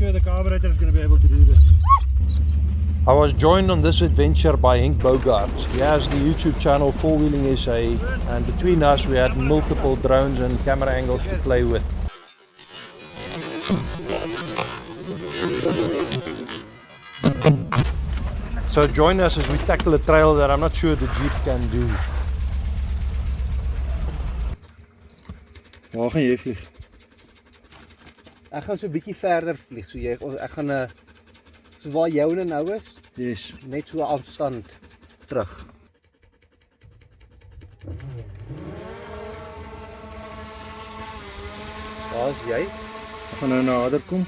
sure the carburetor is going to be able to do this. I was joined on this adventure by Henk Bogart. He has the YouTube channel 4Wheeling SA, and between us we had multiple drones and camera angles to play with. So join us as we tackle a trail that I'm not sure the Jeep can do. Waar gaan jy vlieg? Ek gaan so 'n bietjie verder vlieg, so ek gaan so waar joune nou is, Yes. net so 'n afstand terug. Waar is jy? Ek gaan nou nader kom.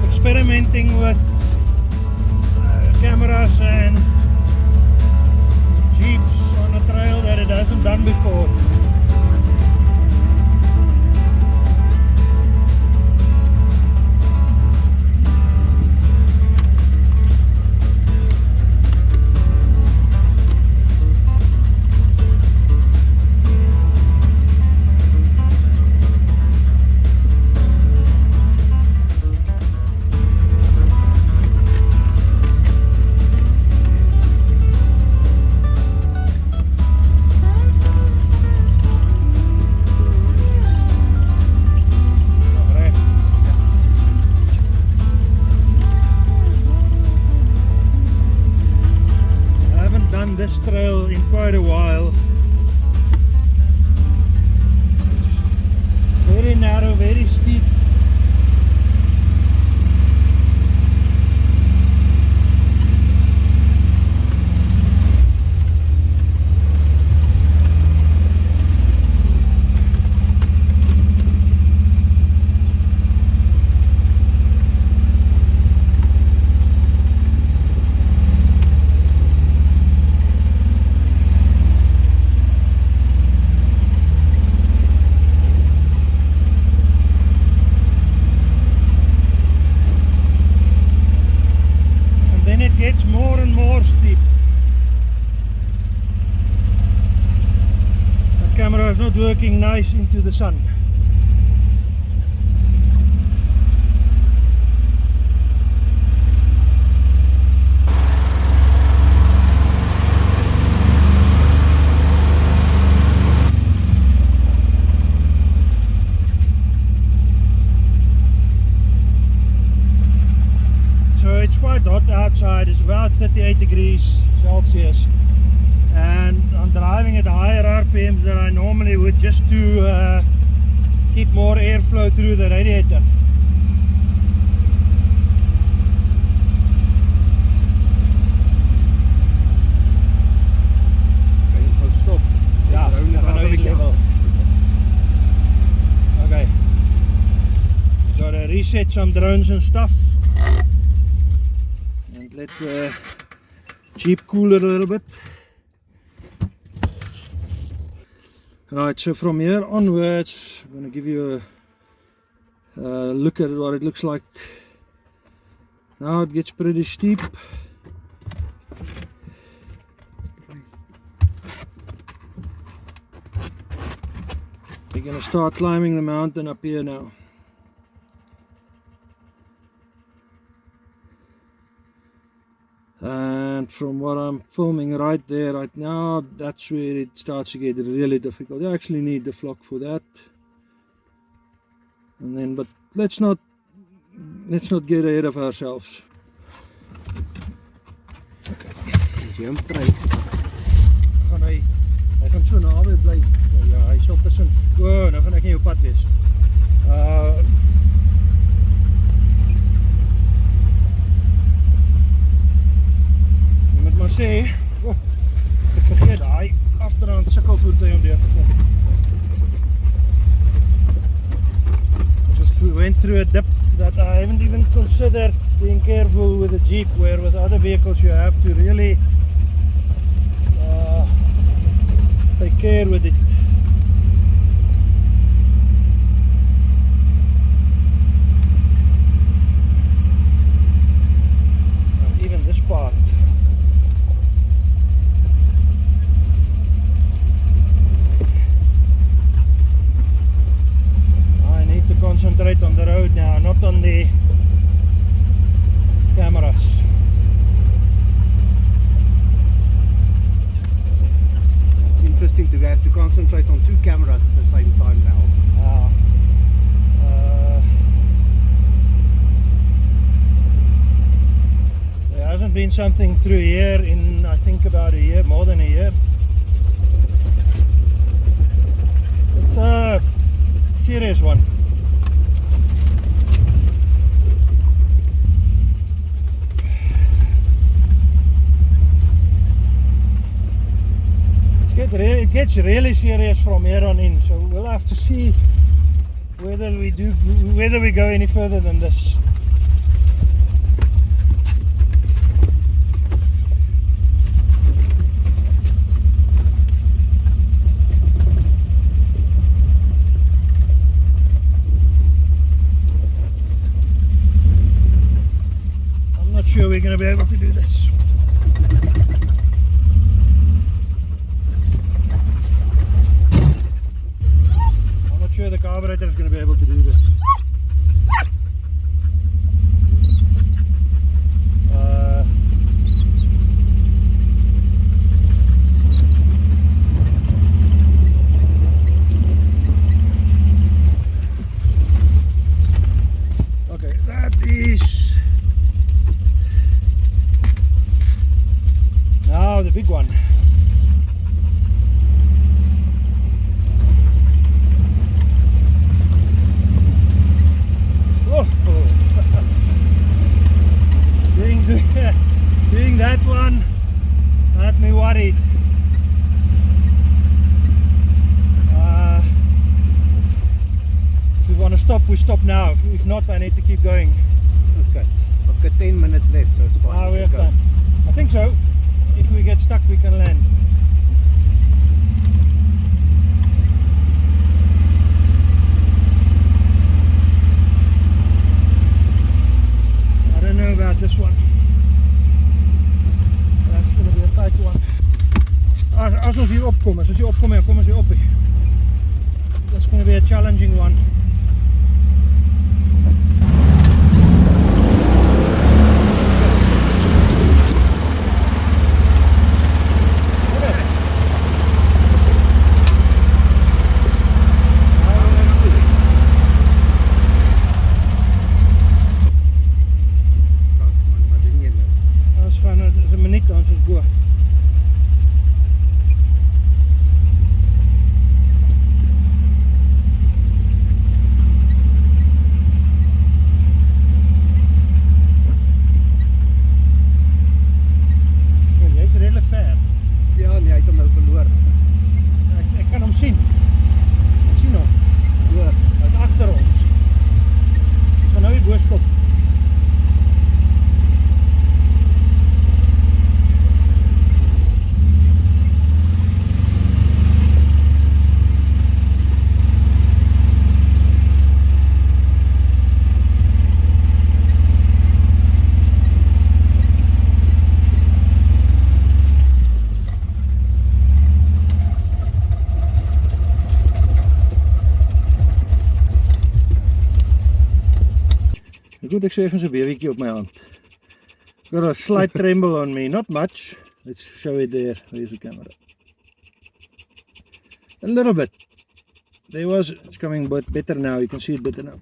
Experimenting with cameras and Jeeps on a trail that it hasn't done before. This trail in quite a while. It's very narrow, very steep. Gets more and more steep. The camera is not working nice into the sun. It's quite hot outside, it's about 38 degrees Celsius, and I'm driving at higher RPMs than I normally would, just to keep more airflow through the radiator. Stop. Ja, okay, gotta reset some drones and stuff. Let the Jeep cool it a little bit. Right, so from here onwards, I'm going to give you a look at what it looks like. Now it gets pretty steep. We're going to start climbing the mountain up here now. And from what I'm filming right there, right now, that's where it starts to get really difficult. You actually need the flock for that. And then, but let's not get ahead of ourselves. Okay. Hy gaan so naby bly. Ja, hy sal tussen. O, nou gaan ek nie op pad wees. Jy moet maar sê, ek vergeet daai agteraan sukkelvoertuig om deur te kom. Just we went through a dip that I haven't even considered being careful with a Jeep, where with other vehicles you have to really take care with it. Even this part. I need to concentrate on the road now, not on the cameras. Interesting to have to concentrate on two cameras at the same time now. There hasn't been something through here in I think about a year, more than a year. It's a serious one. It gets really serious from here on in, so we'll have to see whether we go any further than this. I'm not sure we're going to be able to do this. Sure the carburetor is going to be able to do this. Okay, that is now the big one. Doing that one had me worried. If we want to stop, we stop now. If not, I need to keep going. Okay, I've got 10 minutes left, so it's fine. We have time. I think so. If we get stuck, we can land. I don't know about this one. That's going to be a tight one. As ons hier opkom, as ons hier opkom, kom ons hier op. That's going to be a challenging one. There's a minute on ons go. Jy's redelik ver. Ja, nee, hy het hom nou verloor. Ek kan hom sien. Ek sien hom. Hoor, Hy's agter ons. Ons gaan nou hier bo stop. Ek sweef so 'n babytjie op my hand. Got a slight tremble on me, not much. Let's show it there. Where's the camera? A little bit. It's coming but better now. You can see it better now.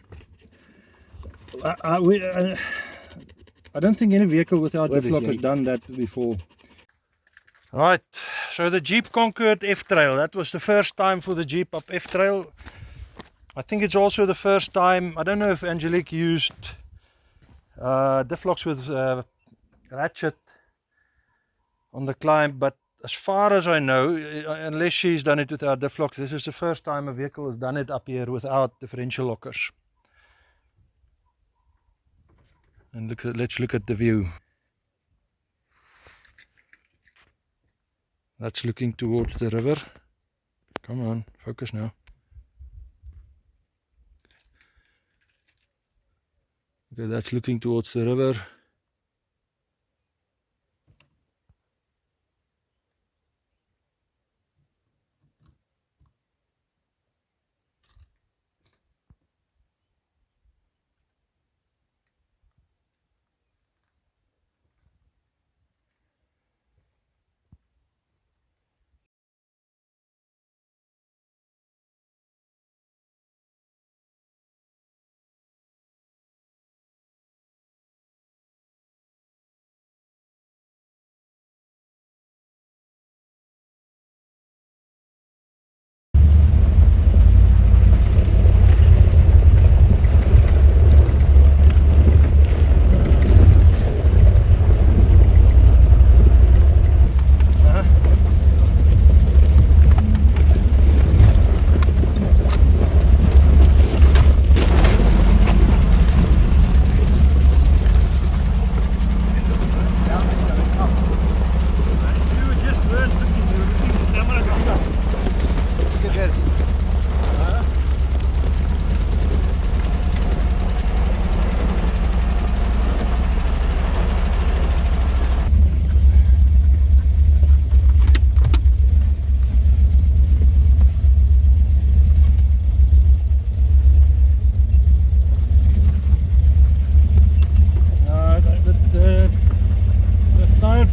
I don't think any vehicle without the flock has done that before. Right, So the Jeep conquered F-Trail. That was the first time for the Jeep up F-Trail. I think it's also the first time, I don't know if Angelique used diff locks with ratchet on the climb, but as far as I know, unless she's done it without diff locks, this is the first time a vehicle has done it up here without differential lockers. And let's look at the view. That's looking towards the river. Come on, focus now. Okay, that's looking towards the river.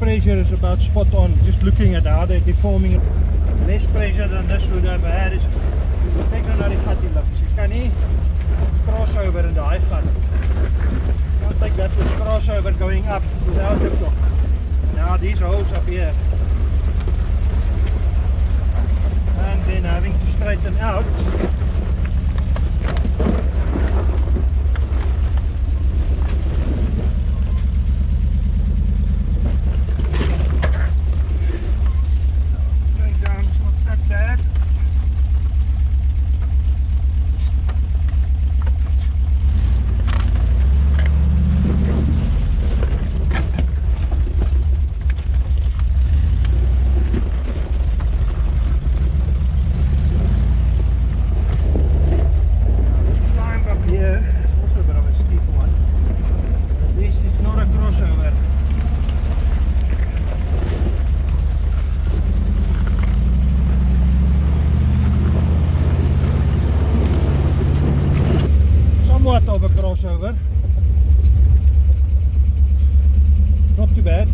Pressure is about spot on, just looking at how they're deforming. Less pressure than this would have had is kyk nou na die gat hier links. Jy kan nie crossover in daai gat. I don't think that was crossover going up without the block. Now these holes up here. And then having to straighten out. Of a crossover, not too bad.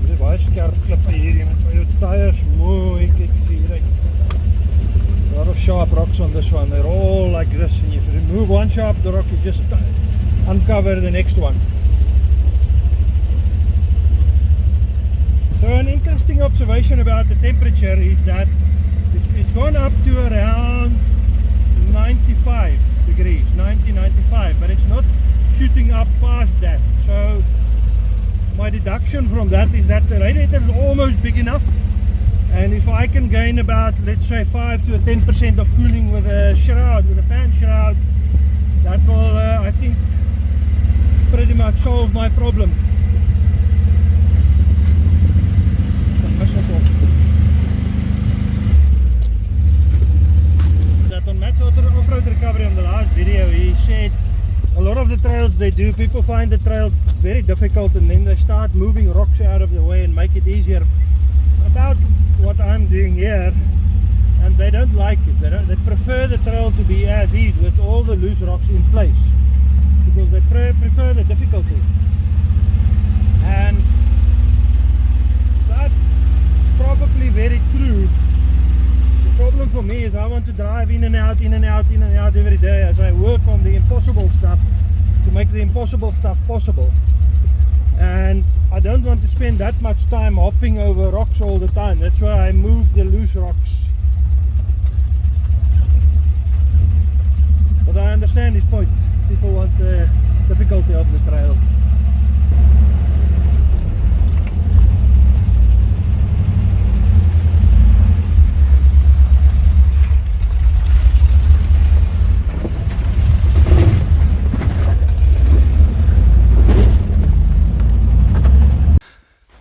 Dit is baie skerp klippe hier, jy moet jou tyres mooi kyk hier. A lot of sharp rocks on this one. They're all like this, and if you remove one sharp rock, you just uncover the next one. So an interesting observation about the temperature is that it's gone up to around 95 degrees, 95, but it's not shooting up past that. So my deduction from that is that the radiator is almost big enough. And if I can gain about, let's say, 5 to 10% of cooling with a shroud, with a fan shroud, that will, I think, pretty much solve my problem. That on Matt's off-road recovery on the last video, he said a lot of the trails they do, people find the trail very difficult, and then they start moving rocks out of the way and make it easier. About what I'm doing here, and they don't like it. They prefer the trail to be as is with all the loose rocks in place, because they prefer the difficulty. And that's probably very true. The problem for me is I want to drive in and out, in and out, in and out every day as I work on the impossible stuff to make the impossible stuff possible. And I don't want to spend that much time hopping over rocks all the time. That's why I move the loose rocks. But I understand his point. People want the difficulty of the trail.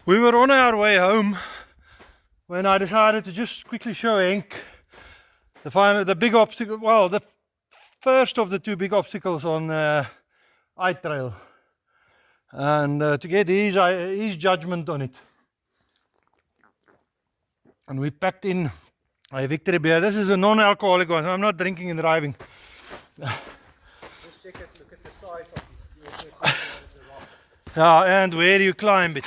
We were on our way home when I decided to just quickly show Henk the big obstacle, well, the first of the two big obstacles on I-Trail, and to get his judgment on it. And we packed in a Victory beer. This is a non-alcoholic one, so I'm not drinking and driving. Just check it, look at the size of it. Yeah, and where you climb it.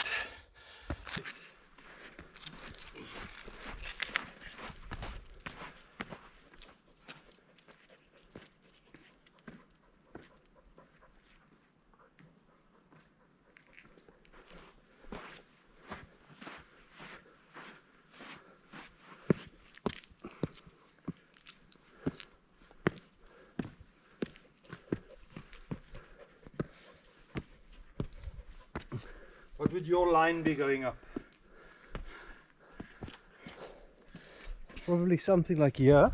What would your line be going up? Probably something like here.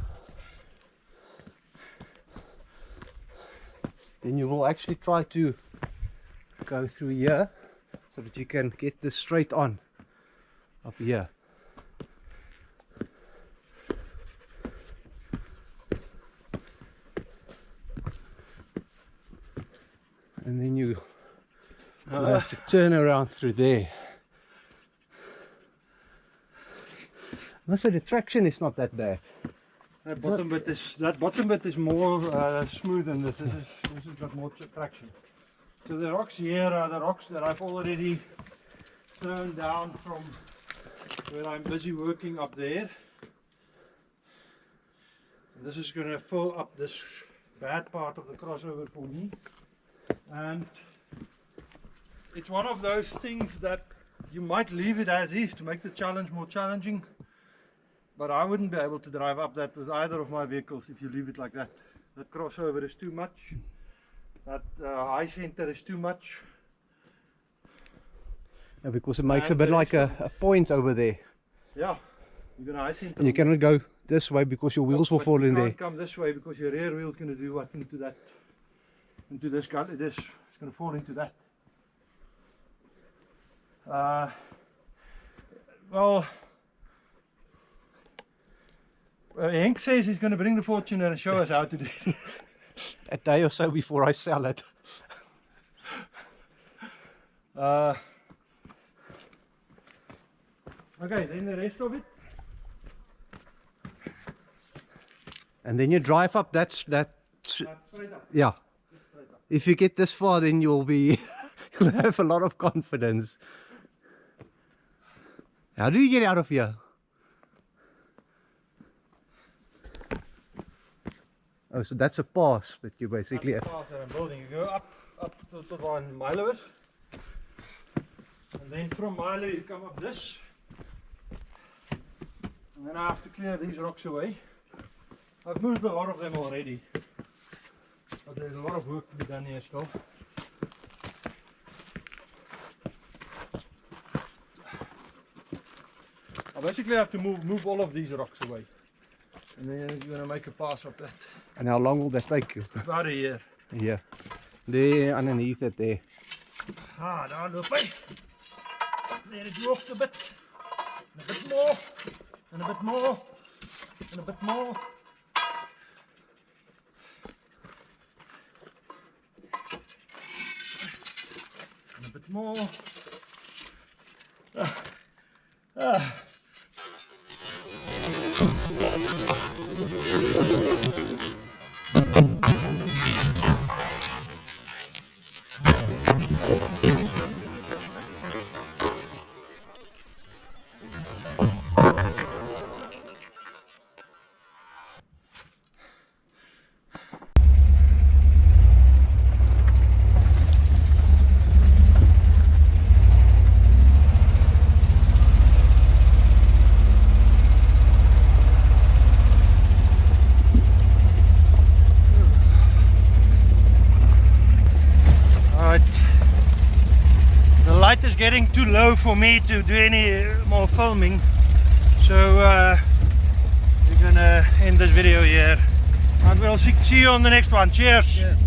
Then you will actually try to go through here so that you can get this straight on up here. And then you have to turn around through there. I must say the traction is not that bad. That bottom bit is more smooth than this. This has got more traction. So the rocks here are the rocks that I've already turned down from where I'm busy working up there. And this is going to fill up this bad part of the crossover for me. And it's one of those things that you might leave it as is to make the challenge more challenging, but I wouldn't be able to drive up that with either of my vehicles if you leave it like that. That crossover is too much, that high center is too much. Yeah, because it makes a bit like a point over there. Yeah, you're going to high center. And you cannot go this way because your wheels will fall in there. You can't come this way because your rear wheel is going to do what into that, into this gully. It's going to fall into that. Well, Henk says he's going to bring the Fortuner and show us how to do it. A day or so before I sell it. Okay, then the rest of it. And then you drive up that Straight up. yeah. Straight up. If you get this far, then you'll be you'll have a lot of confidence. How do you get out of here? Oh, so that's a pass that you basically That's the path that I'm building. You go up to one Milo, and then from Milo you come up this, and then I have to clear these rocks away. I've moved a lot of them already, but there's a lot of work to be done here still. I basically have to move all of these rocks away, and then you're going to make a pass up that. And how long will that take you? About a year. Yeah. There underneath it there. Ah, daar loop hy. There is hoogte a bit. And a bit more. And a bit more. And a bit more. And a bit more. is getting too low for me to do any more filming. So we're gonna end this video here. And we'll see you on the next one. Cheers! Yes.